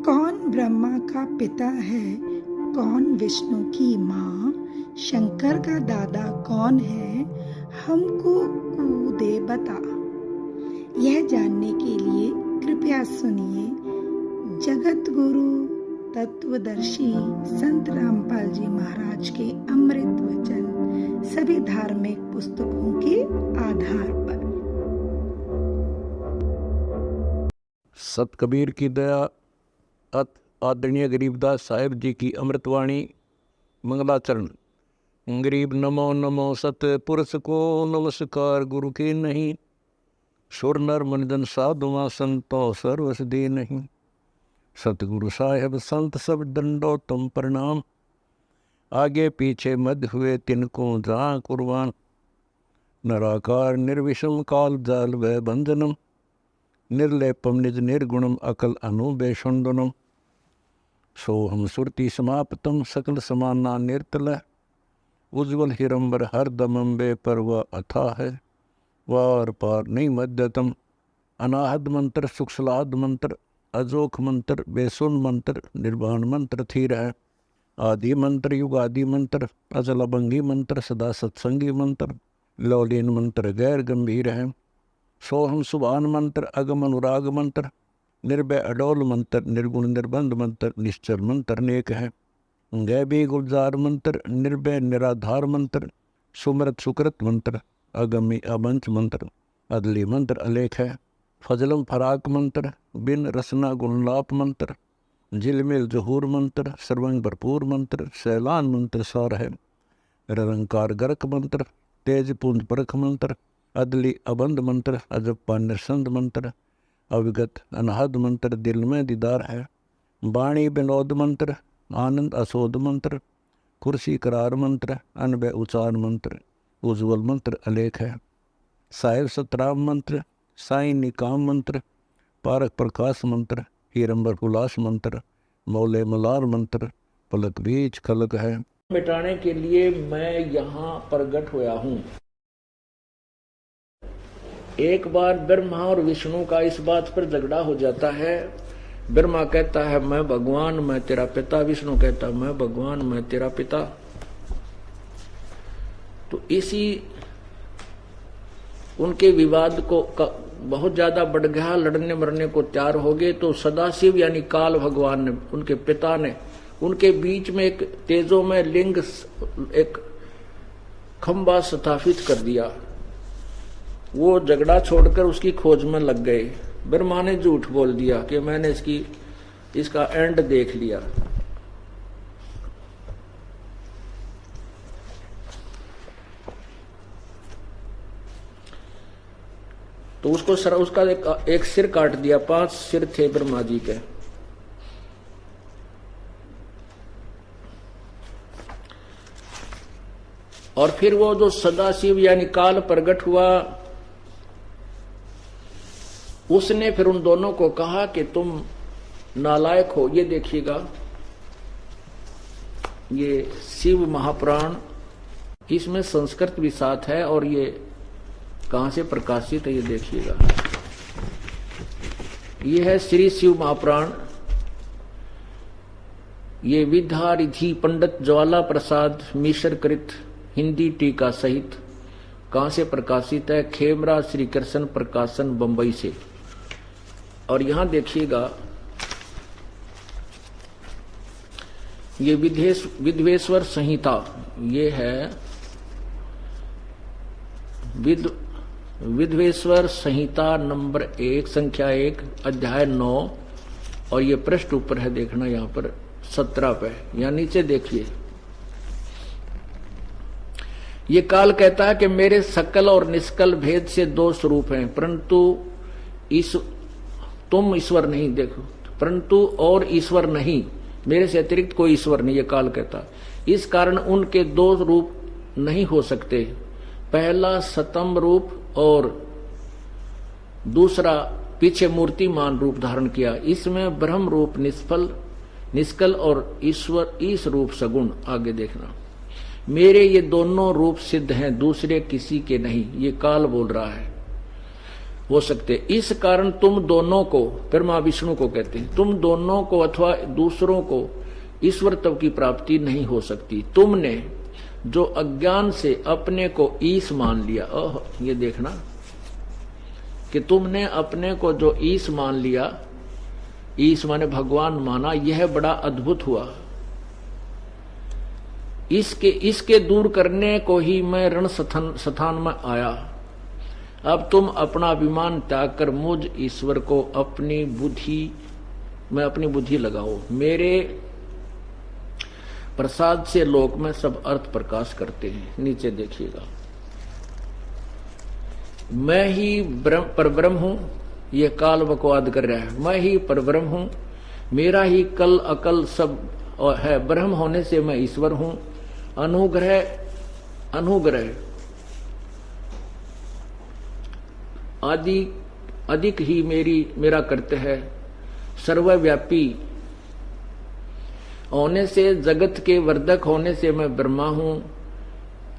कौन ब्रह्मा का पिता है, कौन विष्णु की माँ, शंकर का दादा कौन है, हमको कूदे बता। यह जानने के लिए कृपया सुनिए जगत गुरु तत्वदर्शी संत रामपाल जी महाराज के अमृत वचन सभी धार्मिक पुस्तकों के आधार पर। सत कबीर की दया, अत आदरणीय गरीबदास साहिब जी की अमृतवाणी मंगलाचरण। गरीब नमो नमो सत पुरुष को नमस्कार, गुरु के नहीं सुर नर मुनिजन साधुआ संतो सर्वस दे नहीं। सतगुरु साहेब संत सब दंडो तुम प्रणाम, आगे पीछे मध्य हुए तिनको जहाँ कुर्बान। नराकार निर्विषम काल जाल व बंधनम, निर्लेपम निज निर्गुणम अकल अनुबेषुंडनम। सोहम सुरति समाप्तम सकल समाना निर्तल, उज्ज्वल हिरंबर हर दमम बे पर वह अथा है, वार पार नहीं मध्यतम। अनाहद मंत्र सुखसलाद मंत्र, अजोख मंत्र बेसुन मंत्र, निर्वाण मंत्र थीर है। आदि मंत्र युगादि मंत्र, अजल अभंगी मंत्र, सदा सत्संगी मंत्र, लौलीन मंत्र गैर गंभीर है। सोहम सुभान मंत्र, अगम अनुराग मंत्र, निर्भय अडोल मंत्र, निर्गुण निर्बंध मंत्र, निश्चर मंत्र नेक है। गैबी गुलजार मंत्र, निर्भय निराधार मंत्र, सुमृत सुकृत मंत्र, अगमी अबंच मंत्र, अदली मंत्र अलेख है। फजलम फराक मंत्र, बिन रसना गुणलाप मंत्र, झिलमिल जहूर मंत्र, सर्वंग भरपूर मंत्र, सैलान मंत्र सार है। निरंकार गर्क मंत्र, तेज पुंज परख मंत्र, अदली अबंध मंत्र, अजप्पा निरसंद मंत्र, अविगत अनहद मंत्र, दिल में दीदार है। वाणी विनोद मंत्र, आनंद असोद मंत्र, कुर्सी करार मंत्र, अनबय उचार मंत्र, उज्ज्वल मंत्र अलेख है। साहिब सतराम मंत्र, साई निकाम मंत्र, पारक प्रकाश मंत्र, हीरंबर हुलास मंत्र, मौले मलार मंत्र, पलक बीच खलक है। मिटाने के लिए मैं यहाँ प्रगट हुआ हूँ। एक बार ब्रह्मा और विष्णु का इस बात पर झगड़ा हो जाता है। ब्रह्मा कहता है मैं भगवान मैं तेरा पिता, विष्णु कहता है मैं भगवान मैं तेरा पिता। तो इसी उनके विवाद को बहुत ज्यादा बढ़ गया, लड़ने मरने को तैयार हो गए। तो सदाशिव यानी काल भगवान ने, उनके पिता ने, उनके बीच में एक तेजो में लिंग एक खंबा स्थापित कर दिया। वो झगड़ा छोड़कर उसकी खोज में लग गए। ब्रह्मा ने झूठ बोल दिया कि मैंने इसका एंड देख लिया। तो उसका एक सिर काट दिया। 5 सिर थे ब्रह्मा जी के। और फिर वो जो सदाशिव यानी काल प्रगट हुआ, उसने फिर उन दोनों को कहा कि तुम नालायक हो। ये देखिएगा, ये शिव महापुराण, इसमें संस्कृत भी साथ है। और ये कहां से प्रकाशित है ये देखिएगा, ये है श्री शिव महापुराण। ये विद्यारिधि पंडित ज्वाला प्रसाद मिश्र कृत हिंदी टीका सहित कहां से प्रकाशित है? खेमरा श्री कृष्ण प्रकाशन बंबई से। और यहां देखिएगा, ये विद्वेश्वर संहिता, ये है विद्वेश्वर संहिता नंबर 1 संख्या 1 अध्याय 9। और ये पृष्ठ ऊपर है, देखना यहां पर 17 पे। यहां नीचे देखिए, ये काल कहता है कि मेरे सकल और निष्कल भेद से 2 स्वरूप हैं, परंतु तुम ईश्वर नहीं, देखो, परंतु और ईश्वर नहीं, मेरे से अतिरिक्त कोई ईश्वर नहीं, ये काल कहता। इस कारण उनके 2 रूप नहीं हो सकते। पहला सतम रूप और दूसरा पीछे मूर्तिमान रूप धारण किया। इसमें ब्रह्म रूप निष्कल और ईश्वर ईश रूप सगुण। आगे देखना, मेरे ये दोनों रूप सिद्ध हैं, दूसरे किसी के नहीं। ये काल बोल रहा है। हो सकते। इस कारण तुम दोनों को, ब्रह्मा विष्णु को कहते हैं, तुम दोनों को अथवा दूसरों को ईश्वर तत्व की प्राप्ति नहीं हो सकती। तुमने जो अज्ञान से अपने को ईश मान लिया, ये देखना कि तुमने अपने को जो ईश मान लिया, ईश माने भगवान माना, यह बड़ा अद्भुत हुआ। इसके दूर करने को ही मैं रण स्थान में आया। अब तुम अपना अभिमान त्याग कर मुझ ईश्वर को अपनी बुद्धि लगाओ। मेरे प्रसाद से लोक में सब अर्थ प्रकाश करते हैं। नीचे देखिएगा, मैं ही परब्रह्म हूं, ये काल बकवाद कर रहा है। मैं ही परब्रह्म हूं, मेरा ही कल अकल सब है। ब्रह्म होने से मैं ईश्वर हूं। अनुग्रह आदि अधिक ही मेरा कर्तव्य है। सर्वव्यापी होने से, जगत के वर्धक होने से मैं ब्रह्मा हूं।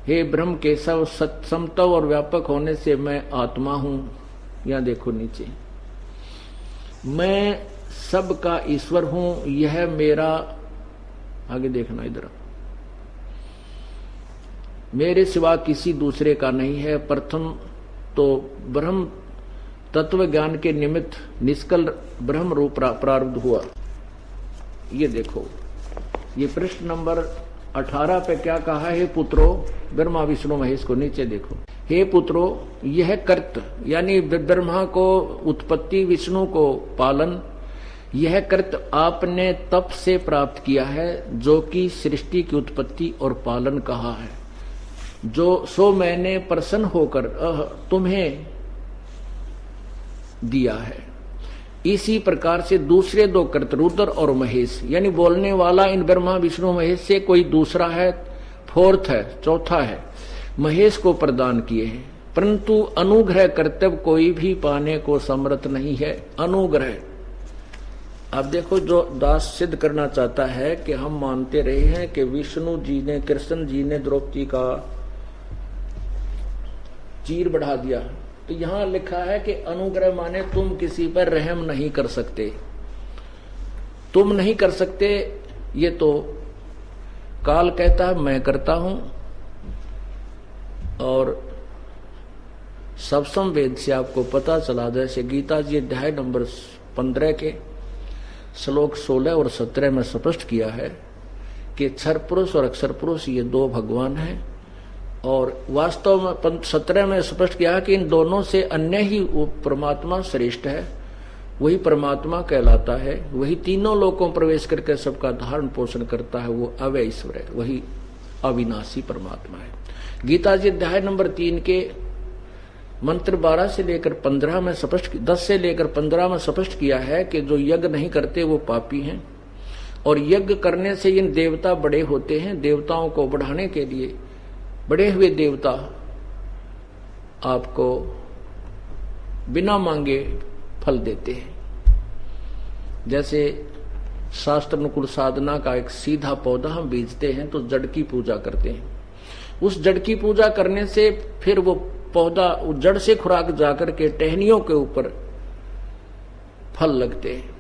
हे ब्रह्म के सब समत्व और व्यापक होने से मैं आत्मा हूं। यहां देखो नीचे, मैं सबका ईश्वर हूं। यह मेरा, आगे देखना इधर, मेरे सिवा किसी दूसरे का नहीं है। प्रथम तो ब्रह्म तत्व ज्ञान के निमित्त निष्कल ब्रह्म रूप प्रारब्ध हुआ। ये देखो, ये पृष्ठ नंबर 18 पे क्या कहा है? पुत्रो, ब्रह्मा विष्णु महेश को नीचे देखो। हे पुत्रो, यह कर्त यानी ब्रह्मा को उत्पत्ति, विष्णु को पालन, यह कर्त आपने तप से प्राप्त किया है, जो कि सृष्टि की उत्पत्ति और पालन कहा है। सो मैंने प्रसन्न होकर तुम्हें दिया है। इसी प्रकार से दूसरे दो कर्त, रुद्र और महेश, यानी बोलने वाला इन ब्रह्मा विष्णु महेश से कोई दूसरा है, फोर्थ है, चौथा है, महेश को प्रदान किए हैं। परंतु अनुग्रह कर्तव्य कोई भी पाने को समर्थ नहीं है। अनुग्रह, अब देखो, जो दास सिद्ध करना चाहता है कि हम मानते रहे हैं कि विष्णु जी ने, कृष्ण जी ने द्रौपदी का चीर बढ़ा दिया, तो यहां लिखा है कि अनुग्रह माने तुम किसी पर रहम नहीं कर सकते। तुम नहीं कर सकते, ये तो काल कहता है मैं करता हूं। और सप्तम वेद से आपको पता चला, जैसे गीता जी अध्याय नंबर 15 के श्लोक 16 और 17 में स्पष्ट किया है कि क्षर पुरुष और अक्षर पुरुष ये दो भगवान हैं। और वास्तव में 17 में स्पष्ट किया कि इन दोनों से अन्य ही वो परमात्मा श्रेष्ठ है, वही परमात्मा कहलाता है, वही तीनों लोकों में प्रवेश करके सबका धारण पोषण करता है, वो अव्यय ईश्वर है, वही अविनाशी परमात्मा है। गीता जी अध्याय नंबर 3 के मंत्र 12 से लेकर 15 में स्पष्ट, 10 से लेकर 15 में स्पष्ट किया है कि जो यज्ञ नहीं करते वो पापी हैं। और यज्ञ करने से इन देवता बड़े होते हैं। देवताओं को बढ़ाने के लिए बड़े हुए देवता आपको बिना मांगे फल देते हैं। जैसे शास्त्र अनुकूल साधना का एक सीधा पौधा हम बीजते हैं तो जड़ की पूजा करते हैं। उस जड़ की पूजा करने से फिर वो पौधा जड़ से खुराक जाकर के टहनियों के ऊपर फल लगते हैं।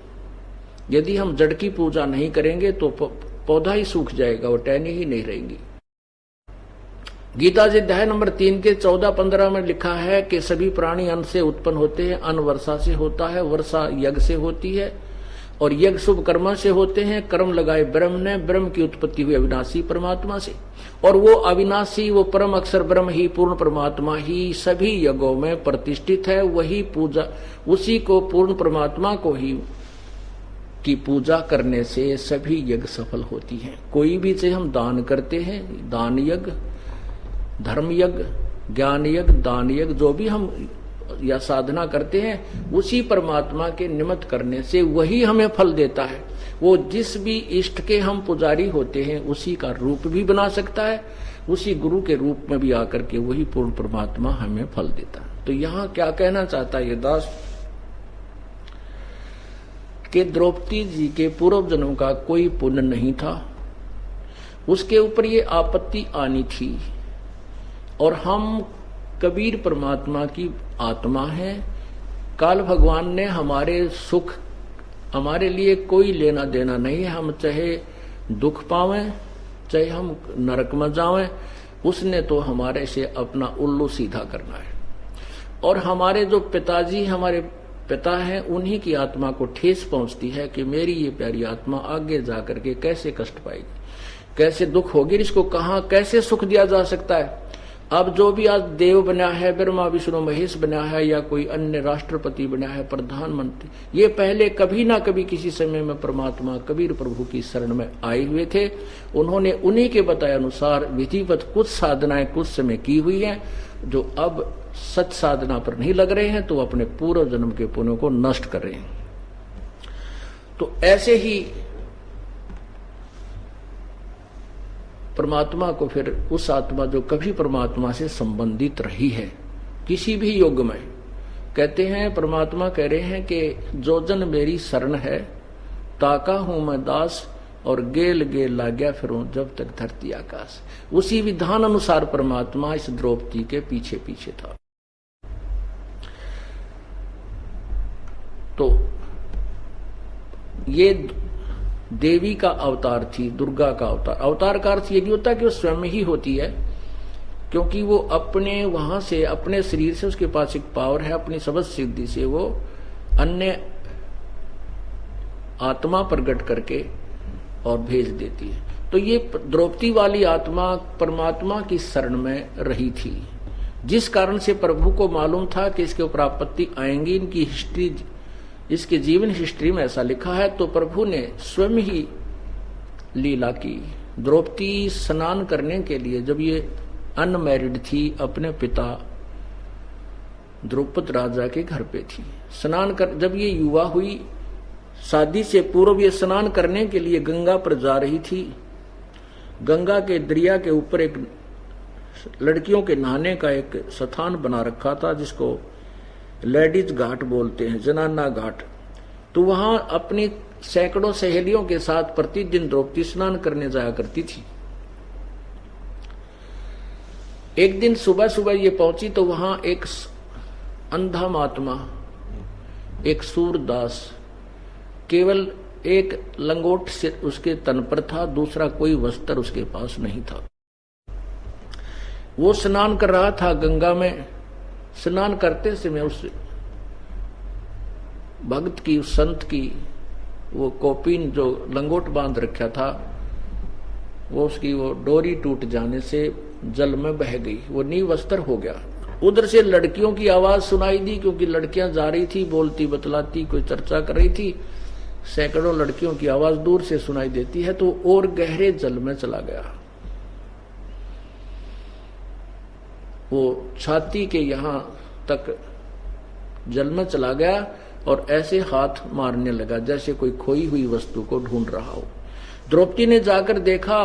यदि हम जड़ की पूजा नहीं करेंगे तो पौधा ही सूख जाएगा और टहनी ही नहीं रहेंगी। गीता जी अध्याय नंबर 3 के 14-15 में लिखा है कि सभी प्राणी अन्न से उत्पन्न होते हैं। अन्न वर्षा से होता है, वर्षा यज्ञ से होती है, और यज्ञ शुभ कर्म से होते हैं। कर्म लगाए ब्रह्म ने, ब्रह्म की उत्पत्ति हुई अविनाशी परमात्मा से, और वो अविनाशी, वो परम अक्षर ब्रह्म ही, पूर्ण परमात्मा ही सभी यज्ञों में प्रतिष्ठित है। वही पूजा, उसी को पूर्ण परमात्मा को ही की पूजा करने से सभी यज्ञ सफल होती हैं। कोई भी चीज हम दान करते हैं, दान यज्ञ, धर्म यज्ञ, ज्ञान यज्ञ, दान यज्ञ, जो भी हम या साधना करते हैं, उसी परमात्मा के निमित्त करने से वही हमें फल देता है। वो जिस भी इष्ट के हम पुजारी होते हैं उसी का रूप भी बना सकता है, उसी गुरु के रूप में भी आकर के वही पूर्ण परमात्मा हमें फल देता है। तो यहाँ क्या कहना चाहता है ये दास कि द्रौपदी जी के पूर्व जन्म का कोई पुण्य नहीं था, उसके ऊपर ये आपत्ति आनी थी। और हम कबीर परमात्मा की आत्मा है, काल भगवान ने हमारे सुख, हमारे लिए कोई लेना देना नहीं है। हम चाहे दुख पावें, चाहे हम नरक में जावें, उसने तो हमारे से अपना उल्लू सीधा करना है। और हमारे जो पिताजी, हमारे पिता हैं, उन्हीं की आत्मा को ठेस पहुंचती है कि मेरी ये प्यारी आत्मा आगे जाकर के कैसे कष्ट पाएगी, कैसे दुख होगी, इसको कहां कैसे सुख दिया जा सकता है। अब जो भी आज देव बना है, ब्रह्मा विष्णु महेश बना है, या कोई अन्य राष्ट्रपति बना है, प्रधानमंत्री, ये पहले कभी ना कभी किसी समय में परमात्मा कबीर प्रभु की शरण में आए हुए थे। उन्होंने उन्हीं के बताए अनुसार विधिवत कुछ साधनाएं कुछ समय की हुई हैं, जो अब सच साधना पर नहीं लग रहे हैं, तो अपने पूर्व जन्म के पुण्यों को नष्ट कर रहे हैं। तो ऐसे ही परमात्मा को फिर उस आत्मा जो कभी परमात्मा से संबंधित रही है किसी भी युग में, कहते हैं, परमात्मा कह रहे हैं कि जो जन मेरी शरण है, ताका हूं मैं दास, और गेल गेल लाग्या फिरूं जब तक धरती आकाश। उसी विधान अनुसार परमात्मा इस द्रौपदी के पीछे पीछे था। तो ये देवी का अवतार थी, दुर्गा का अवतार। अवतार का अर्थ ये नहीं होता कि वो स्वयं ही होती है, क्योंकि वो अपने वहां से, अपने शरीर से, उसके पास एक पावर है, अपनी सबद सिद्धि से वो अन्य आत्मा प्रकट करके और भेज देती है। तो ये द्रौपदी वाली आत्मा परमात्मा की शरण में रही थी, जिस कारण से प्रभु को मालूम था कि इसके ऊपर आपत्ति आएंगी। इनकी हिस्ट्री, इसके जीवन हिस्ट्री में ऐसा लिखा है। तो प्रभु ने स्वयं ही लीला की। द्रौपदी स्नान करने के लिए, जब ये अनमैरिड थी, अपने पिता द्रुपद राजा के घर पे थी, स्नान कर, जब ये युवा हुई, शादी से पूर्व ये स्नान करने के लिए गंगा पर जा रही थी। गंगा के दरिया के ऊपर एक लड़कियों के नहाने का एक स्थान बना रखा था, जिसको लेडीज घाट बोलते हैं, जनाना घाट। तो वहां अपनी सैकड़ों सहेलियों के साथ प्रतिदिन द्रौपदी स्नान करने जाया करती थी। एक दिन सुबह सुबह ये पहुंची तो वहां एक अंधा महात्मा, एक सूरदास, केवल एक लंगोट से उसके तन पर था, दूसरा कोई वस्त्र उसके पास नहीं था। वो स्नान कर रहा था गंगा में। स्नान करते समय उस भक्त की, उस संत की वो कौपीन जो लंगोट बांध रखा था, वो उसकी वो डोरी टूट जाने से जल में बह गई, वो निवस्त्र हो गया। उधर से लड़कियों की आवाज सुनाई दी, क्योंकि लड़कियां जा रही थी, बोलती बतलाती, कोई चर्चा कर रही थी। सैकड़ों लड़कियों की आवाज दूर से सुनाई देती है, तो और गहरे जल में चला गया। वो छाती के यहां तक जल में चला गया और ऐसे हाथ मारने लगा जैसे कोई खोई हुई वस्तु को ढूंढ रहा हो। द्रौपदी ने जाकर देखा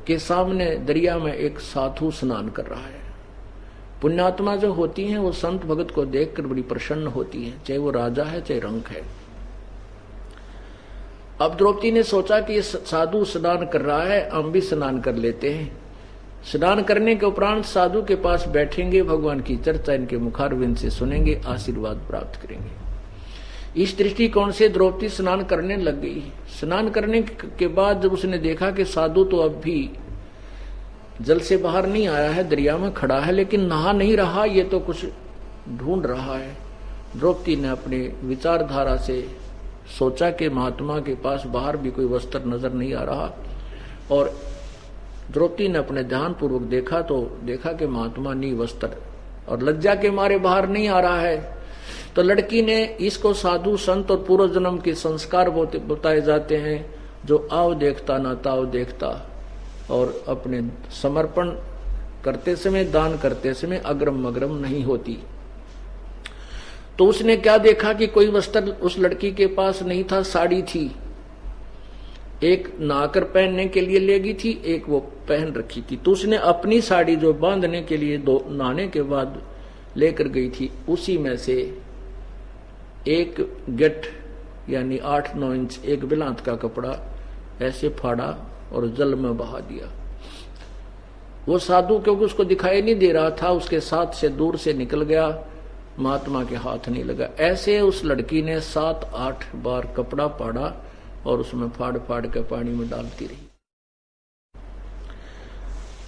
कि सामने दरिया में एक साधु स्नान कर रहा है। पुण्यात्मा जो होती हैं वो संत भगत को देखकर बड़ी प्रसन्न होती हैं, चाहे वो राजा है चाहे रंक है। अब द्रौपदी ने सोचा कि ये साधु स्नान कर रहा है, हम भी स्नान कर लेते हैं। स्नान करने के उपरांत साधु के पास बैठेंगे, भगवान की चर्चा इनके मुखारविंद से सुनेंगे, आशीर्वाद प्राप्त करेंगे। इस दृष्टिकोण से द्रौपदी स्नान करने लग गई। स्नान करने के बाद जब उसने देखा कि साधु तो अब भी जल से बाहर नहीं आया है, दरिया में खड़ा है, लेकिन नहा नहीं रहा, ये तो कुछ ढूंढ रहा है। द्रौपदी ने अपने विचारधारा से सोचा कि महात्मा के पास बाहर भी कोई वस्त्र नजर नहीं आ रहा, और द्रौपदी ने अपने ध्यान पूर्वक देखा तो देखा कि महात्मा निवस्त्र और लज्जा के मारे बाहर नहीं आ रहा है। तो लड़की ने, इसको साधु संत और पूर्व जन्म के संस्कार बताए जाते हैं, जो आव देखता ना ताव देखता, और अपने समर्पण करते समय, दान करते समय अग्रम मग्रम नहीं होती। तो उसने क्या देखा कि कोई वस्त्र उस लड़की के पास नहीं था, साड़ी थी, एक नहाकर पहनने के लिए ले गई थी, एक वो पहन रखी थी। तो उसने अपनी साड़ी जो बांधने के लिए नहाने के बाद लेकर गई थी, उसी में से एक गट यानी 8-9 इंच एक बिलांत का कपड़ा ऐसे फाड़ा और जल में बहा दिया। वो साधु क्योंकि उसको दिखाई नहीं दे रहा था, उसके साथ से दूर से निकल गया महात्मा के हाथ नहीं लगा। ऐसे उस लड़की ने 7-8 बार कपड़ा फाड़ा और उसमें फाड़ फाड़ के पानी में डालती रही।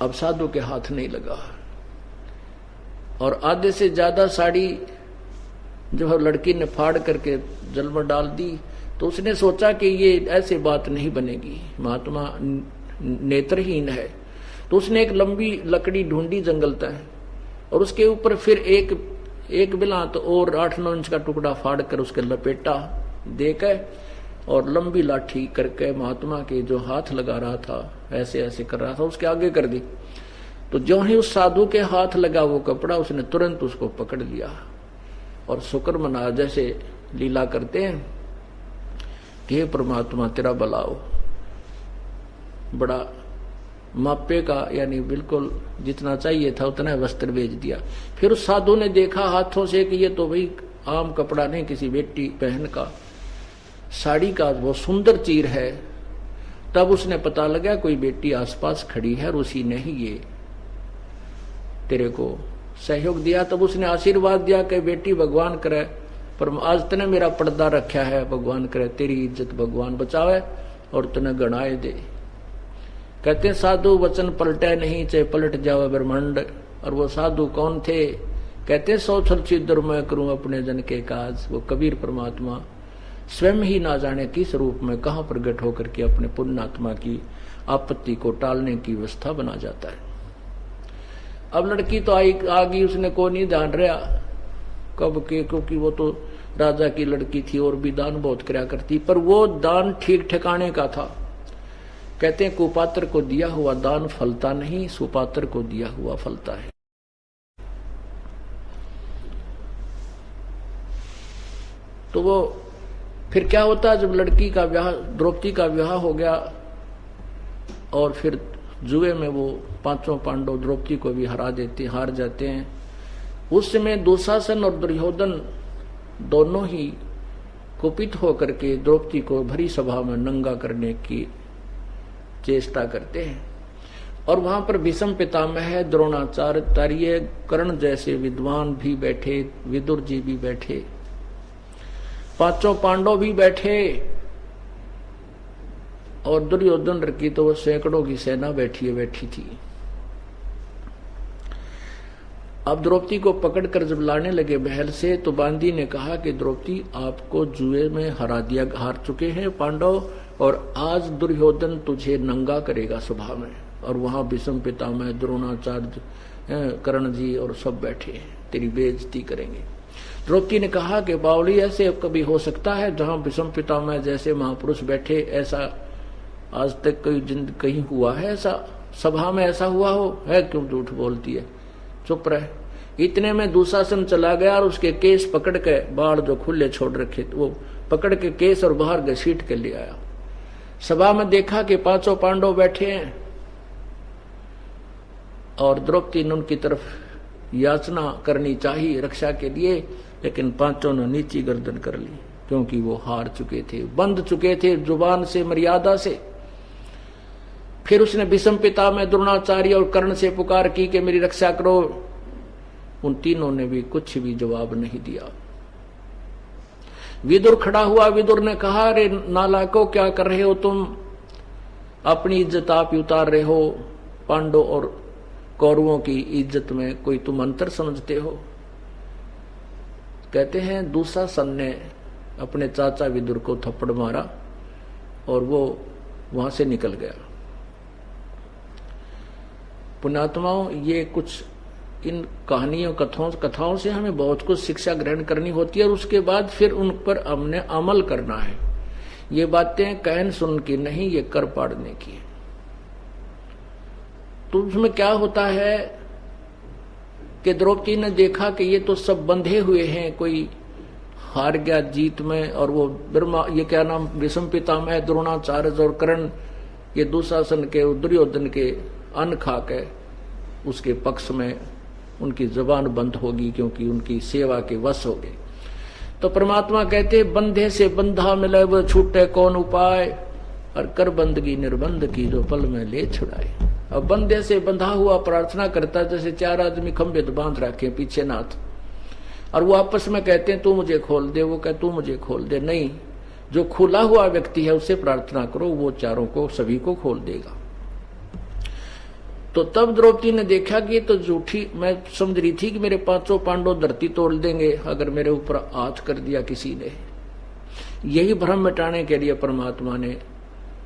अब साधु के हाथ नहीं लगा और आधे से ज्यादा साड़ी जो है लड़की ने फाड़ करके जल में डाल दी। तो उसने सोचा कि ये ऐसे बात नहीं बनेगी, महात्मा नेत्रहीन है। तो उसने एक लंबी लकड़ी ढूंढी जंगल तक और उसके ऊपर फिर एक बिलात और 8-9 इंच का टुकड़ा फाड़ कर उसके लपेटा देकर और लंबी लाठी करके महात्मा के जो हाथ लगा रहा था, ऐसे ऐसे कर रहा था, उसके आगे कर दी। तो जो ही उस साधु के हाथ लगा वो कपड़ा, उसने तुरंत उसको पकड़ लिया और शुक्र मना जैसे लीला करते हैं कि परमात्मा तेरा भलाओ। बड़ा मापे का यानी बिल्कुल जितना चाहिए था उतना वस्त्र भेज दिया। फिर उस साधु ने देखा हाथों से कि ये तो भाई आम कपड़ा नहीं, किसी बेटी बहन का साड़ी का वो सुंदर चीर है। तब उसने पता लगा कोई बेटी आसपास खड़ी है और उसी ने ही ये तेरे को सहयोग दिया। तब उसने आशीर्वाद दिया कि बेटी भगवान करे, पर आज तने मेरा पर्दा रखा है, भगवान करे तेरी इज्जत भगवान बचावे और तने गणाए दे। कहते साधु वचन पलटे नहीं, चाहे पलट जावे ब्रह्मांड। और वो साधु कौन थे? कहते 100 छल छिद्र मैं करूं अपने जन के काज। वो कबीर परमात्मा स्वयं ही ना जाने किस रूप में कहां प्रकट होकर के अपने पुण्यात्मा की आपत्ति को टालने की व्यवस्था बना जाता है। अब लड़की तो आ गई, उसने को नहीं ध्यान रहा कब के, क्योंकि वो तो राजा की लड़की थी और भी दान बहुत कराया करती, पर वो दान ठीक ठिकाने का था। कहते हैं कुपात्र को दिया हुआ दान फलता नहीं, सुपात्र को दिया हुआ फलता है। तो वो फिर क्या होता जब लड़की का ब्याह, द्रौपदी का ब्याह हो गया और फिर जुए में वो 5 पांडव द्रौपदी को भी हार जाते हैं। उस समय दुशासन और दुर्योधन दोनों ही कुपित होकर के द्रौपदी को भरी सभा में नंगा करने की चेष्टा करते हैं। और वहां पर भीष्म पितामह, द्रोणाचार्य, कर्ण जैसे विद्वान भी बैठे, विदुर जी भी बैठे, 5 पांडव भी बैठे और दुर्योधन की तो सैकड़ों की सेना बैठी थी। अब द्रौपदी को पकड़कर जब लाने लगे महल से, तो बांदी ने कहा कि द्रौपदी आपको जुए में हार चुके हैं पांडव, और आज दुर्योधन तुझे नंगा करेगा सभा में। और वहां भीष्म पितामह, द्रोणाचार्य, कर्ण जी और सब बैठे तेरी बेइज्जती करेंगे। द्रौपदी ने कहा कि बावली ऐसे अब कभी हो सकता है जहां भीष्म पितामह जैसे महापुरुष बैठे, ऐसा आज तक कहीं हुआ है? ऐसा सभा में ऐसा हुआ हो? है क्यों झूठ बोलती है, चुप रहे। इतने में दुशासन चला गया और उसके केस पकड़ के, बाढ़ जो खुले छोड़ रखे वो पकड़ के केस और बाहर घसीट के ले आया। सभा में देखा कि 5 पांडव बैठे हैं और द्रौपदी ने उनकी तरफ याचना करनी चाहिए रक्षा के लिए, लेकिन 5 ने नीची गर्दन कर ली, क्योंकि वो हार चुके थे, बंध चुके थे जुबान से, मर्यादा से। फिर उसने भीष्म पितामह, द्रोणाचार्य और कर्ण से पुकार की कि मेरी रक्षा करो। उन तीनों ने भी कुछ भी जवाब नहीं दिया। विदुर खड़ा हुआ, विदुर ने कहा अरे नालायकों क्या कर रहे हो तुम, अपनी इज्जत आप ही उतार रहे हो, पांडव और कौरवों की इज्जत में कोई तुम अंतर समझते हो। कहते हैं दुशासन ने अपने चाचा विदुर को थप्पड़ मारा और वो वहां से निकल गया। पुण्यात्माओं, ये कुछ इन कहानियों कथाओं से हमें बहुत कुछ शिक्षा ग्रहण करनी होती है और उसके बाद फिर उन पर हमने अमल करना है। ये बातें कहन सुन की नहीं, ये कर पाड़ने की है। तो उसमें क्या होता है कि द्रौपदी ने देखा कि ये तो सब बंधे हुए हैं, कोई हार गया जीत में, और वो ब्रह्मा, ये क्या नाम, भीष्म पितामह, द्रोणाचार्य और कर्ण, ये दुशासन के, दुर्योधन के अन्न खा के उसके पक्ष में उनकी जबान बंद होगी, क्योंकि उनकी सेवा के वश हो गए। तो परमात्मा कहते बंधे से बंधा मिले वो छूटे कौन उपाय, और कर बंदगी निर्बंध की जो पल में ले छुड़ाए। अब बंधे से बंधा हुआ प्रार्थना करता, जैसे 4 आदमी खंभे तो बांध रखे पीछे नाथ, और वो आपस में कहते हैं तू मुझे खोल दे, वो कहे तू मुझे खोल दे। नहीं, जो खुला हुआ व्यक्ति है उससे प्रार्थना करो, वो चारों को सभी को खोल देगा। तो तब द्रौपदी ने देखा कि तो झूठी, मैं समझ रही थी कि मेरे पांचों पांडव धरती तोड़ देंगे अगर मेरे ऊपर हाथ कर दिया किसी ने। यही भ्रम मिटाने के लिए परमात्मा ने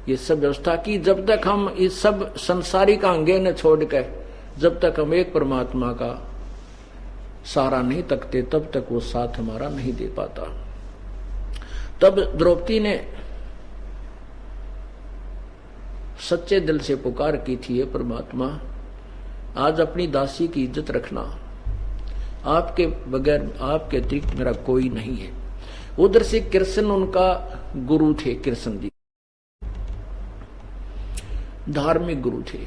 ये सब व्यवस्था की। जब तक हम इस सब संसारिक अंगे न छोड़ कर, जब तक हम एक परमात्मा का सहारा नहीं तकते, तब तक वो साथ हमारा नहीं दे पाता। तब द्रौपदी ने सच्चे दिल से पुकार की थी, हे परमात्मा आज अपनी दासी की इज्जत रखना, आपके बगैर, आपके अतिरिक्त मेरा कोई नहीं है। उधर से कृष्ण उनका गुरु थे, कृष्ण जी धार्मिक गुरु थे।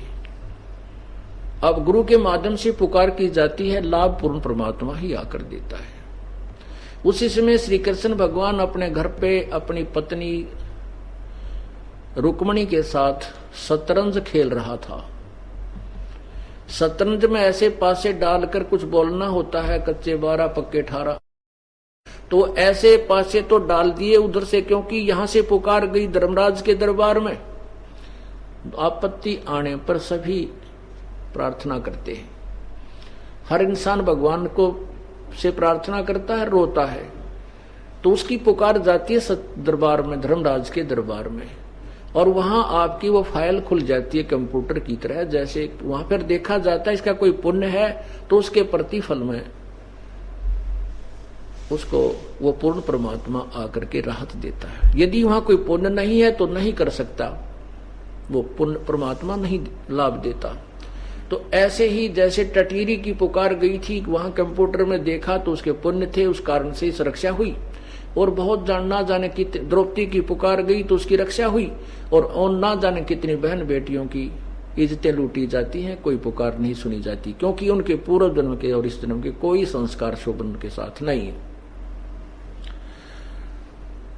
अब गुरु के माध्यम से पुकार की जाती है, लाभ पूर्ण परमात्मा ही आकर देता है। उसी समय श्री कृष्ण भगवान अपने घर पे अपनी पत्नी रुक्मणी के साथ शतरंज खेल रहा था। शतरंज में ऐसे पासे डालकर कुछ बोलना होता है, कच्चे 12 पक्के 18, तो ऐसे पासे तो डाल दिए उधर से, क्योंकि यहां से पुकार गई धर्मराज के दरबार में। आपत्ति आने पर सभी प्रार्थना करते हैं। हर इंसान भगवान को से प्रार्थना करता है, रोता है, तो उसकी पुकार जाती है दरबार में, धर्मराज के दरबार में, और वहां आपकी वो फाइल खुल जाती है कंप्यूटर की तरह। जैसे वहां पर देखा जाता है इसका कोई पुण्य है तो उसके प्रतिफल में उसको वो पूर्ण परमात्मा आकर के राहत देता है। यदि वहां कोई पुण्य नहीं है तो नहीं कर सकता, वो पुण्य परमात्मा नहीं लाभ देता। तो ऐसे ही जैसे टटीरी की पुकार गई थी, वहां कंप्यूटर में देखा तो उसके पुण्य थे, उस कारण से इस रक्षा हुई। और बहुत ना जाने कितनी द्रौपदी की पुकार गई तो उसकी रक्षा हुई, और ना जाने कितनी बहन बेटियों की इज्जतें लूटी जाती हैं, कोई पुकार नहीं सुनी जाती, क्योंकि उनके पूर्व जन्म के और इस जन्म के कोई संस्कार शोभन के साथ नहीं है।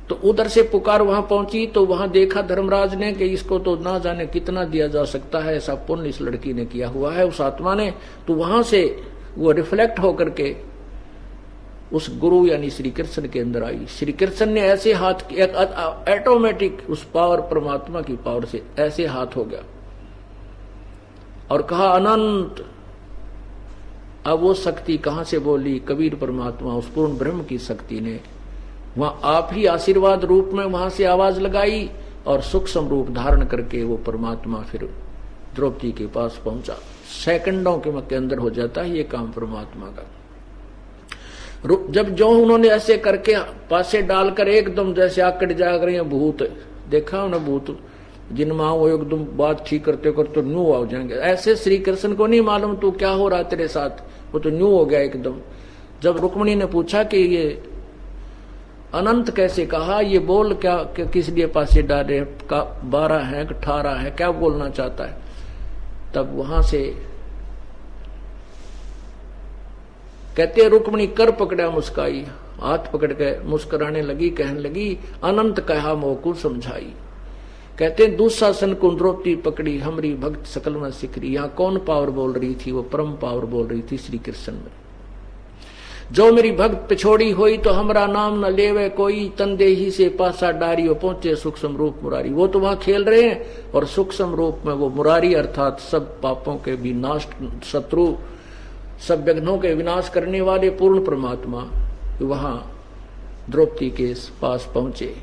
तो उधर से पुकार वहां पहुंची तो वहां देखा धर्मराज ने कि इसको तो ना जाने कितना दिया जा सकता है, ऐसा पुण्य इस लड़की ने किया हुआ है, उस आत्मा ने। तो वहां से वो रिफ्लेक्ट होकर के उस गुरु यानी श्री कृष्ण के अंदर आई। श्री कृष्ण ने ऐसे हाथ, ऑटोमेटिक उस पावर, परमात्मा की पावर से ऐसे हाथ हो गया और कहा अनंत। अब वो शक्ति कहां से बोली? कबीर परमात्मा, उस पूर्ण ब्रह्म की शक्ति ने वहां आप ही आशीर्वाद रूप में वहां से आवाज लगाई और सूक्ष्म रूप धारण करके वो परमात्मा फिर द्रौपदी के पास पहुंचा। सेकंडों के अंदर हो जाता है ये काम परमात्मा का। जब जो उन्होंने ऐसे करके पासे डालकर एकदम जैसे आकड़ जाग रहे हैं भूत, देखा उन्हें भूत जिन माँ वो एकदम बात ठीक करते करते न्यू हो जाएंगे, ऐसे श्री कृष्ण को नहीं मालूम तो क्या हो रहा तेरे साथ, वो तो न्यू हो गया एकदम। जब रुक्मणी ने पूछा कि ये अनंत कैसे कहा, ये बोल क्या किस लिए पासे डाले, का 12 है 18 है, क्या बोलना चाहता है? तब वहां से कहते रुक्मणी कर पकड़ा मुस्काई, हाथ पकड़ के मुस्कुराने लगी, कहने लगी अनंत कहा मोकू समझाई। कहते दुशासन को द्रौपदी पकड़ी, हमरी भक्त सकल में सिकरी। यहाँ कौन पावर बोल रही थी? वो परम पावर बोल रही थी श्री कृष्ण में। जो मेरी भक्त पिछोड़ी हुई तो हमरा नाम न लेवे कोई, तंदे ही से पासा डारियो पहुंचे सूक्ष्म रूप मुरारी। वो तो वहां खेल रहे हैं और सूक्ष्म रूप में वो मुरारी अर्थात सब पापों के विनाश, शत्रु सब विघ्नों के विनाश करने वाले पूर्ण परमात्मा वहां द्रौपदी के पास पहुंचे।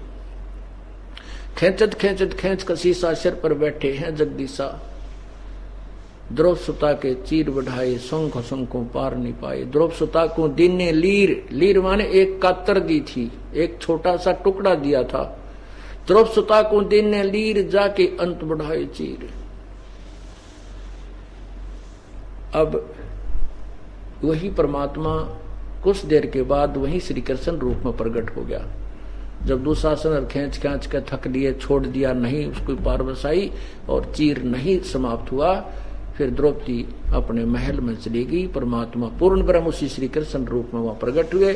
खेचत खेचत खेच कसीसा सिर पर बैठे हैं जगदीशा, द्रौपसुता के चीर बढ़ाए शंख शंखों पार नहीं पाए। द्रौपसुता को दिन ने लीर माने एक कातर दी थी, एक छोटा सा टुकड़ा दिया था। द्रौपसुता को दिन ने लीर जाके अंत बढ़ाए चीर। अब वही परमात्मा कुछ देर के बाद वही श्री कृष्ण रूप में प्रकट हो गया। जब दुशासन खींच खींच कर थक लिए, छोड़ दिया नहीं, उसको पार बसाई और चीर नहीं समाप्त हुआ, फिर द्रौपदी अपने महल में चली गई। परमात्मा पूर्ण ब्रह्म उसी श्री कृष्ण रूप में वहां प्रकट हुए।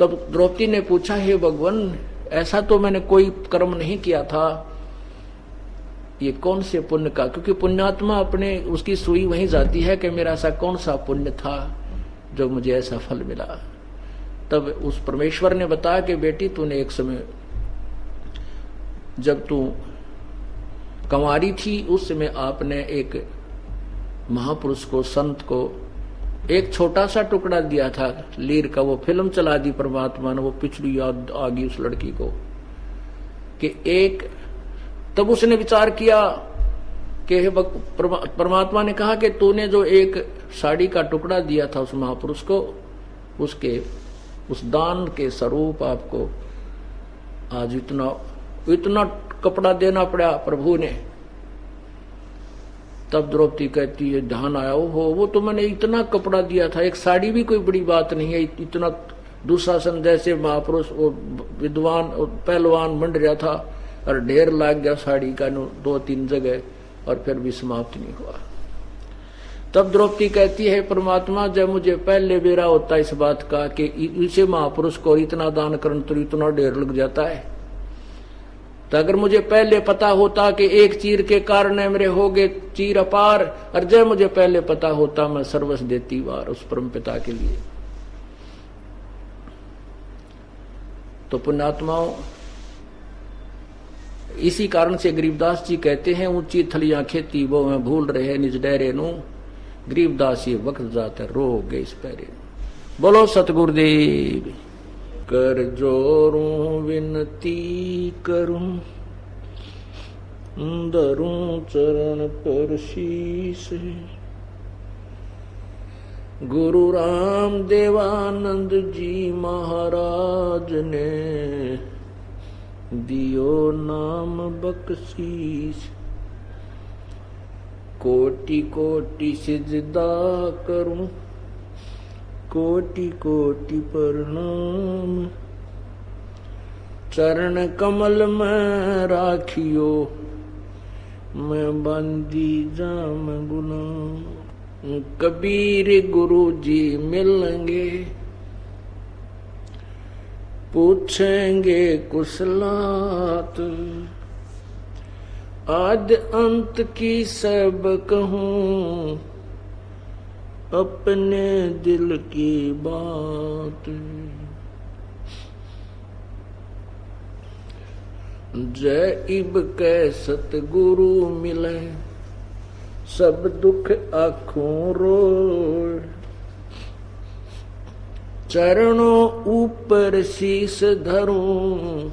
तब द्रौपदी ने पूछा, हे भगवान ऐसा तो मैंने कोई कर्म नहीं किया था, ये कौन से पुण्य का? क्योंकि पुण्यात्मा अपने उसकी सुई वहीं जाती है कि मेरा ऐसा कौन सा पुण्य था जो मुझे ऐसा फल मिला। तब उस परमेश्वर ने बताया कि बेटी तूने एक समय जब तू कंवारी थी उस समय आपने एक महापुरुष को, संत को एक छोटा सा टुकड़ा दिया था लीर का, वो फिल्म चला दी परमात्मा ने, वो पिछड़ी याद आ गई उस लड़की को कि एक। तब उसने विचार किया कि परमात्मा ने कहा कि तूने जो एक साड़ी का टुकड़ा दिया था उस महापुरुष को, उसके उस दान के स्वरूप आपको आज इतना कपड़ा देना पड़ा प्रभु ने। तब द्रौपदी कहती है, ध्यान आया हो वो तो मैंने इतना कपड़ा दिया था, एक साड़ी भी कोई बड़ी बात नहीं है, इतना दुशासन जैसे महापुरुष वो विद्वान पहलवान बन रहा था और ढेर लाग गया साड़ी का 2-3 जगह और फिर भी समाप्त नहीं हुआ। तब द्रौपदी कहती है, परमात्मा जब मुझे पहले बेरा होता इस बात का कि इसे महापुरुष को इतना दान करने तो इतना ढेर लग जाता है, तो अगर मुझे पहले पता होता कि एक चीर के कारण मेरे हो गए चीर अपार, और जब मुझे पहले पता होता मैं सर्वस्व देती वार उस परम पिता के लिए। तो पुण्यात्माओं, इसी कारण से गरीबदास जी कहते हैं, ऊंची थलियां खेती वो मैं भूल रहे निज डेरे नू, गरीबदास ये वक्त जाते रो गए इस पैरे। बोलो सतगुरुदेव। कर जोरूं विनती करूं, धरूं चरण पर शीस, गुरु राम देवानंद जी महाराज ने दियो नाम बख्शीस। कोटि कोटि सिजदा करूं, कोटि कोटि प्रणाम, चरण कमल में राखियो, मैं बंदी जाम गुलाम। कबीर गुरु जी मिलेंगे, पूछेंगे कुशलात, आद अंत की सब कहूं, अपने दिल की बात। जय इब कै सतगुरु मिले, सब दुख आँखों रोए, चरणों ऊपर शीस धरूं,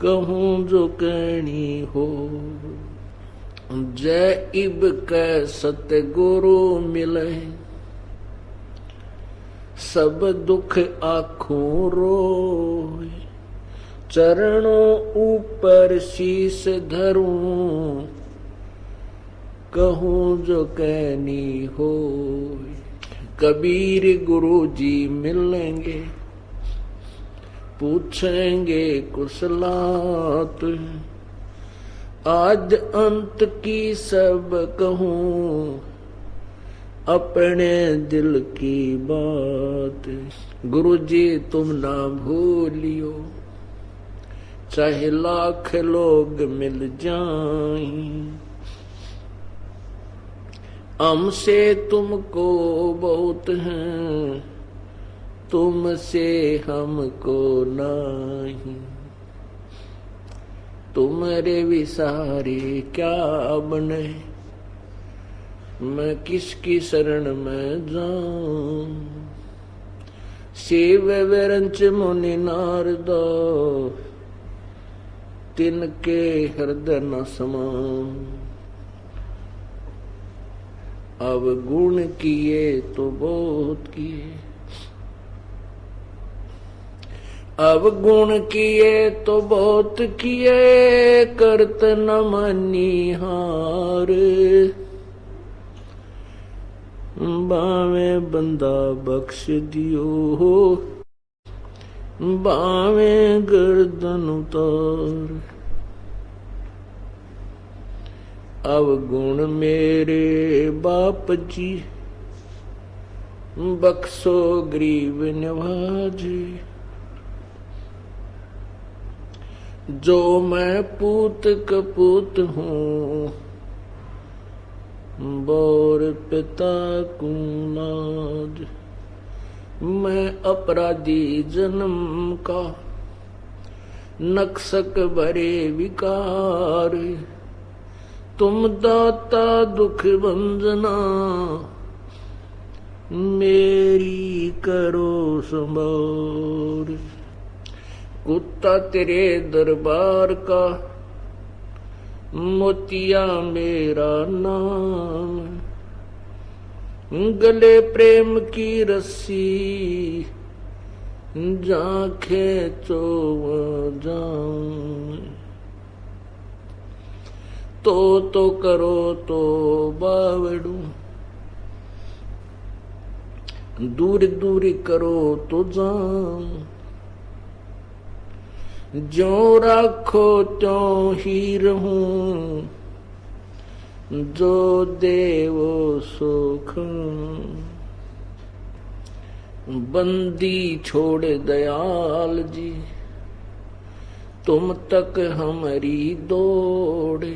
कहूं जो कहनी हो। जय इब कै सतगुरु मिले, सब दुख आँखों रोए, चरणों ऊपर शीस धरूं, कहूं जो कहनी हो। कबीर गुरु जी मिलेंगे, पूछेंगे कुशलात, आज अंत की सब कहूं, अपने दिल की बात। गुरु जी तुम ना भूलियो, चाहे लाख लोग मिल जाएं, हमसे तुमको बहुत हैं, तुमसे हमको नहीं। तुम्हारे विसारे क्या बने, मैं किसकी शरण में जाऊं। शिव विरंच मुनि नारदा, तिनके हृदय न समाऊं। अब गुण किए तो बहुत किए, अब गुण किए तो बहुत किए, करत न मनिहार। बावे बंदा बख्श दियो, बावे गर्दन उतार। अब गुण मेरे बाप जी, बख्शो गरीब नवाजे। जो मैं पूत कपूत हूँ, बोर पिता को नाज। मैं अपराधी जन्म का, नक्सक भरे विकार, तुम दाता दुख भंजना, मेरी करो संभार। कुत्ता तेरे दरबार का, मोतिया मेरा नाम, गले प्रेम की रस्सी, जा खेचो जाऊं। तो करो तो बावड़ू, दूर दूर करो तो जाऊं। जो राखो त्यों ही रहूं, जो देवो सुख। बंदी छोड़ दयाल जी, तुम तक हमारी दौड़े।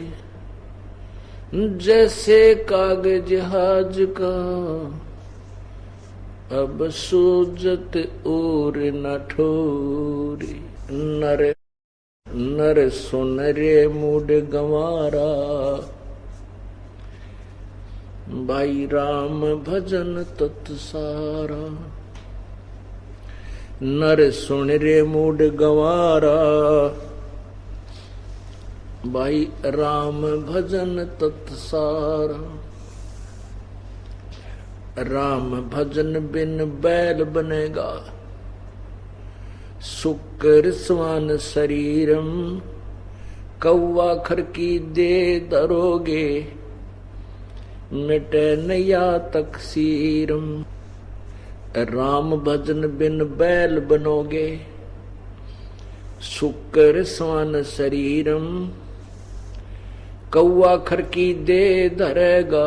जैसे कागज जहाज का, अब सूजत और न ठोरे। नर सुन रे मूड गंवारा, भाई राम भजन तत्सारा। नर सुन रे मूड गंवारा, भाई राम भजन तत्सारा। राम भजन बिन बैल बनेगा, शुक्र स्वान शरीरम। कौवा खर की दे दरोगे, मिटे नया तकसीरम। राम भजन बिन बैल बनोगे, शुक्र स्वान शरीरम। कौवा खर की दे धरेगा,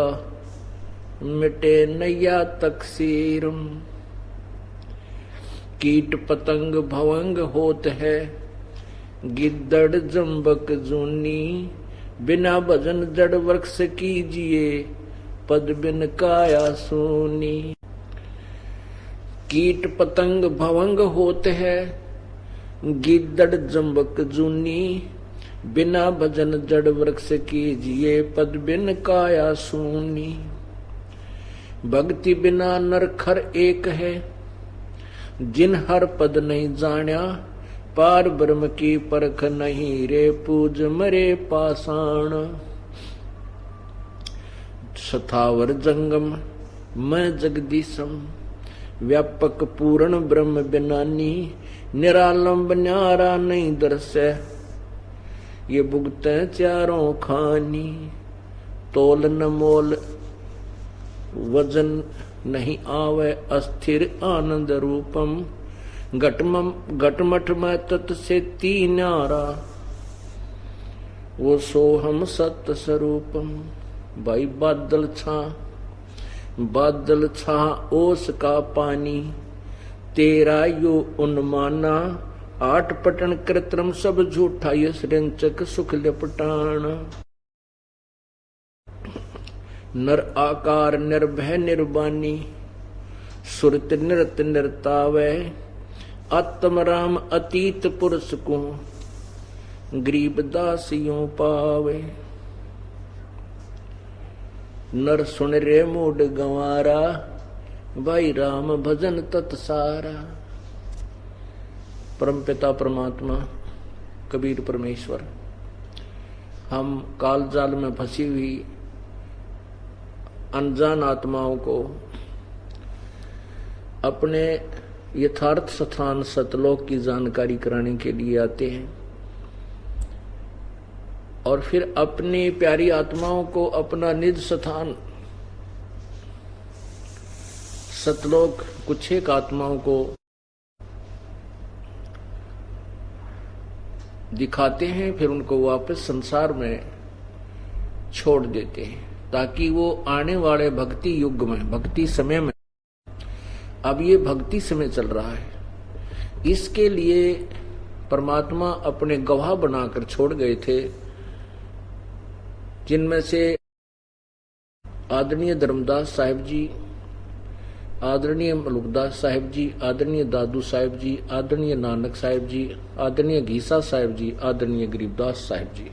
मिटे नया तकसीरम। कीट पतंग भवंग होत है, गिद्दड़ जम्बक जूनी। बिना भजन जड़ वृक्ष कीजिए, पद बिन काया सोनी। कीट पतंग भवंग होत है, गिद्दड़ जम्बक जूनी। बिना भजन जड़ वृक्ष कीजिए, पद बिन काया सोनी। भक्ति बिना नरखर एक है, जिन हर पद नहीं जान्या। पार ब्रह्म की परख नहीं रे, पूज मरे पाषाण। सथावर जंगम मैं जगदीशम, व्यापक पूर्ण ब्रह्म बिनानी। निरालंब न्यारा नहीं दर्शे, ये भुगते चारों खानी। तोल न मोल वजन नहीं आवे, अस्थिर आनंद रूपम। घटमठ में तत् से तीनारा, वो सोहम सत्य स्वरूपम। भाई बादल छा ओस का पानी। तेरा यो उन्माना, आठ पटन कृत्रिम सब झूठा। यश रंचक सुख लपटान। नर आकार निर्भय निर्वाणी, सुरत निरत निरतावै। आत्म राम अतीत पुरुष को, गरीब दासियों पावे। नर सुन रे मूड गंवारा, भाई राम भजन तत्सारा। परमपिता परमात्मा कबीर परमेश्वर, हम काल जाल में फंसी हुई अनजान आत्माओं को अपने यथार्थ स्थान सतलोक की जानकारी कराने के लिए आते हैं, और फिर अपनी प्यारी आत्माओं को अपना निज स्थान सतलोक कुछ एक आत्माओं को दिखाते हैं, फिर उनको वापस संसार में छोड़ देते हैं, ताकि वो आने वाले भक्ति युग में, भक्ति समय में, अब ये भक्ति समय चल रहा है, इसके लिए परमात्मा अपने गवाह बनाकर छोड़ गए थे, जिनमें से आदरणीय धर्मदास साहिब जी, आदरणीय मलुकदास साहिब जी, आदरणीय दादू साहिब जी, आदरणीय नानक साहिब जी, आदरणीय घीसा साहिब जी, आदरणीय गरीबदास साहिब जी।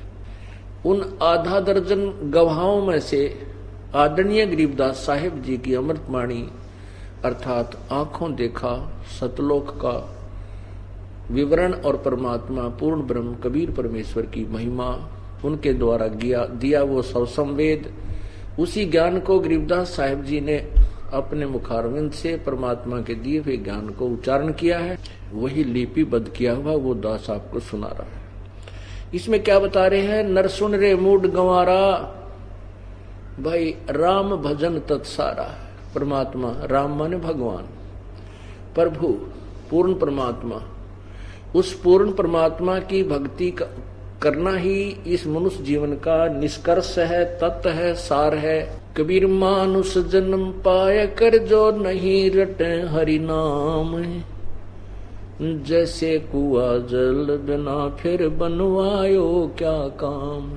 उन आधा दर्जन गवाहों में से आदरणीय गरीबदास साहिब जी की अमृतवाणी अर्थात आंखों देखा सतलोक का विवरण और परमात्मा पूर्ण ब्रह्म कबीर परमेश्वर की महिमा उनके द्वारा दिया वो सवसंवेद, उसी ज्ञान को गरीबदास साहिब जी ने अपने मुखारविंद से परमात्मा के दिए हुए ज्ञान को उच्चारण किया है, वही लिपिबद्ध किया हुआ वो दास आपको सुना रहा है। इसमें क्या बता रहे हैं? नर सुन रे मूड गंवारा, भाई राम भजन तत्सारा। परमात्मा, राम माने भगवान, प्रभु पूर्ण परमात्मा, उस पूर्ण परमात्मा की भक्ति करना ही इस मनुष्य जीवन का निष्कर्ष है, तत्व है, सार है। कबीर मानुष जन्म पाय कर जो नहीं रटे हरि नाम, जैसे कुआ जल बिना फिर बनवायो क्या काम।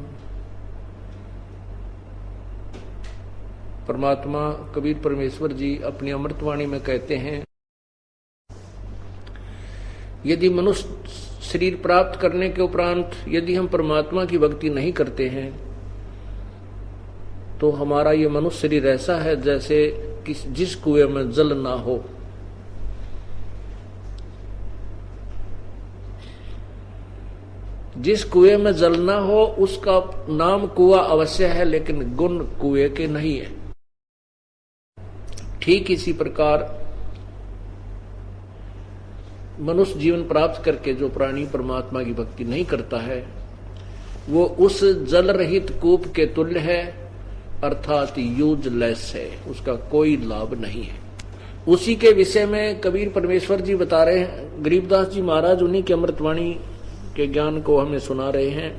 परमात्मा कबीर परमेश्वर जी अपनी अमृतवाणी में कहते हैं, यदि मनुष्य शरीर प्राप्त करने के उपरांत यदि हम परमात्मा की भक्ति नहीं करते हैं तो हमारा ये मनुष्य शरीर ऐसा है जैसे जिस कुएं में जल ना हो। जिस कुएं में जल ना हो उसका नाम कुआं अवश्य है, लेकिन गुण कुएं के नहीं है। ठीक इसी प्रकार मनुष्य जीवन प्राप्त करके जो प्राणी परमात्मा की भक्ति नहीं करता है वो उस जल रहित कूप के तुल्य है, अर्थात यूजलेस है, उसका कोई लाभ नहीं है। उसी के विषय में कबीर परमेश्वर जी बता रहे हैं, गरीबदास जी महाराज उन्हीं के अमृतवाणी के ज्ञान को हमें सुना रहे हैं।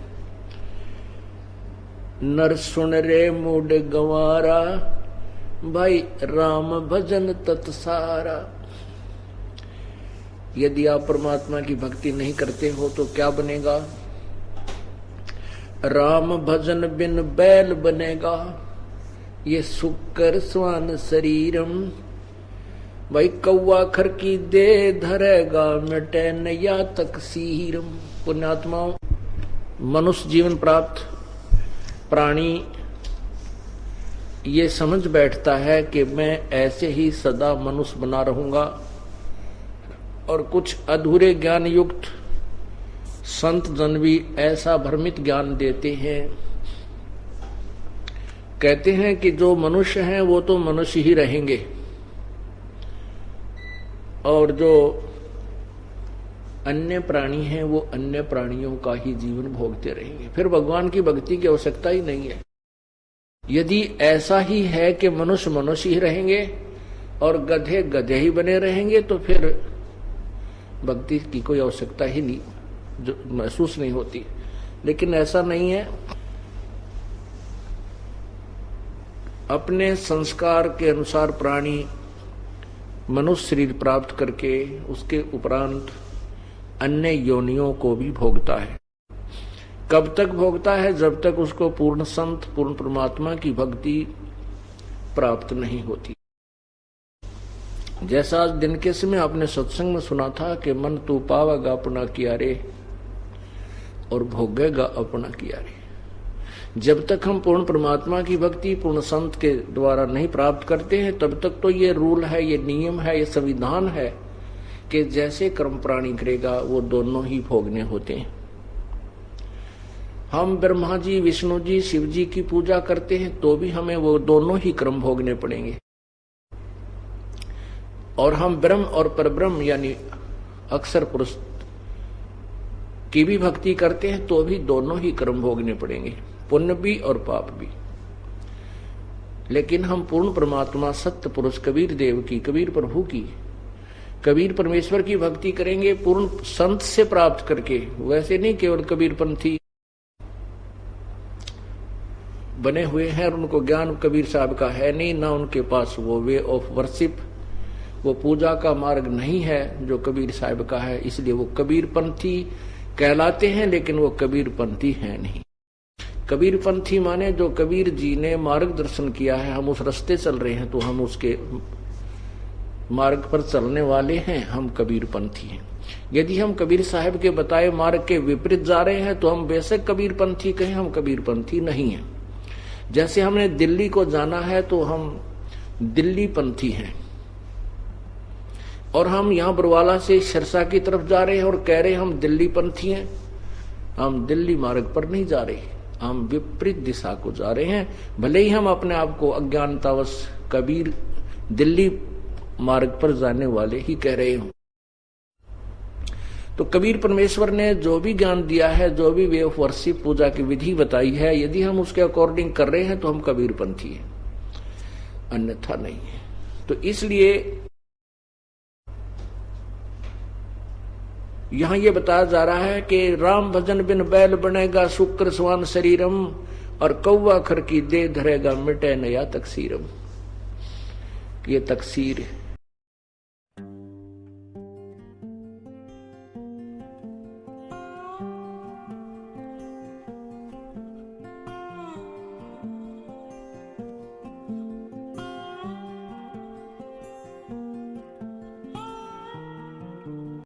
नर सुन रे मूड गंवारा, भाई राम भजन तत्सारा। यदि आप परमात्मा की भक्ति नहीं करते हो तो क्या बनेगा? राम भजन बिन बैल बनेगा, ये सुकर स्वान शरीरम। भाई कौआ खर की दे धरेगा, मिटे नया तक सीरम। पुण्यात्माओं, मनुष्य जीवन प्राप्त प्राणी ये समझ बैठता है कि मैं ऐसे ही सदा मनुष्य बना रहूंगा, और कुछ अधूरे ज्ञान युक्त संत जन भी ऐसा भ्रमित ज्ञान देते हैं, कहते हैं कि जो मनुष्य हैं वो तो मनुष्य ही रहेंगे और जो अन्य प्राणी हैं वो अन्य प्राणियों का ही जीवन भोगते रहेंगे, फिर भगवान की भक्ति की आवश्यकता ही नहीं है। यदि ऐसा ही है कि मनुष्य मनुष्य ही रहेंगे और गधे गधे ही बने रहेंगे तो फिर भक्ति की कोई आवश्यकता ही नहीं, जो महसूस नहीं होती। लेकिन ऐसा नहीं है। अपने संस्कार के अनुसार प्राणी मनुष्य शरीर प्राप्त करके उसके उपरांत अन्य योनियों को भी भोगता है। कब तक भोगता है? जब तक उसको पूर्ण संत पूर्ण परमात्मा की भक्ति प्राप्त नहीं होती। जैसा आज दिन के समय आपने सत्संग में सुना था कि मन तू पावेगा अपना किया रे और भोगेगा अपना किया रे। जब तक हम पूर्ण परमात्मा की भक्ति पूर्ण संत के द्वारा नहीं प्राप्त करते हैं तब तक तो ये रूल है, ये नियम है, ये संविधान है कि जैसे कर्म प्राणी करेगा वो दोनों ही भोगने होते हैं। हम ब्रह्मा जी, विष्णु जी, शिव जी की पूजा करते हैं तो भी हमें वो दोनों ही कर्म भोगने पड़ेंगे, और हम ब्रह्म और परब्रह्म यानी अक्षर पुरुष की भी भक्ति करते हैं तो भी दोनों ही कर्म भोगने पड़ेंगे, पुण्य भी और पाप भी। लेकिन हम पूर्ण परमात्मा सत्य पुरुष कबीर देव की, कबीर प्रभु की, कबीर परमेश्वर की भक्ति करेंगे पूर्ण संत से प्राप्त करके। वैसे नहीं केवल कबीर पंथी बने हुए हैं और उनको ज्ञान कबीर साहब का है नहीं, ना उनके पास वो वे ऑफ वर्शिप, वो पूजा का मार्ग नहीं है जो कबीर साहब का है, इसलिए वो कबीर पंथी कहलाते हैं, लेकिन वो कबीर पंथी है नहीं। कबीर पंथी माने जो कबीर जी ने मार्गदर्शन किया है, हम उस रास्ते चल रहे हैं तो हम उसके मार्ग पर चलने वाले हैं, हम कबीर पंथी हैं। यदि हम कबीर साहब के बताए मार्ग के विपरीत जा रहे हैं तो हम बेशक कबीर पंथी कहें, हम कबीर पंथी नहीं हैं। जैसे हमने दिल्ली को जाना है तो हम दिल्ली पंथी हैं, और हम यहां बरवाला से सिरसा की तरफ जा रहे हैं और कह रहे हैं हम दिल्ली पंथी हैं। हम दिल्ली मार्ग पर नहीं जा रहे, हम विपरीत दिशा को जा रहे हैं। भले ही हम अपने आप को अज्ञानतावश कबीर दिल्ली मार्ग पर जाने वाले ही कह रहे हों। तो कबीर परमेश्वर ने जो भी ज्ञान दिया है, जो भी वे ऑफ वर्शिप पूजा की विधि बताई है, यदि हम उसके अकॉर्डिंग कर रहे हैं तो हम कबीर पंथी हैं, अन्यथा नहीं है। तो इसलिए यहां यह बताया जा रहा है कि राम भजन बिन बैल बनेगा शुक्र स्वान शरीरम, और कौवा खर की दे धरेगा मिटे नया तकसीरम। ये तकसीर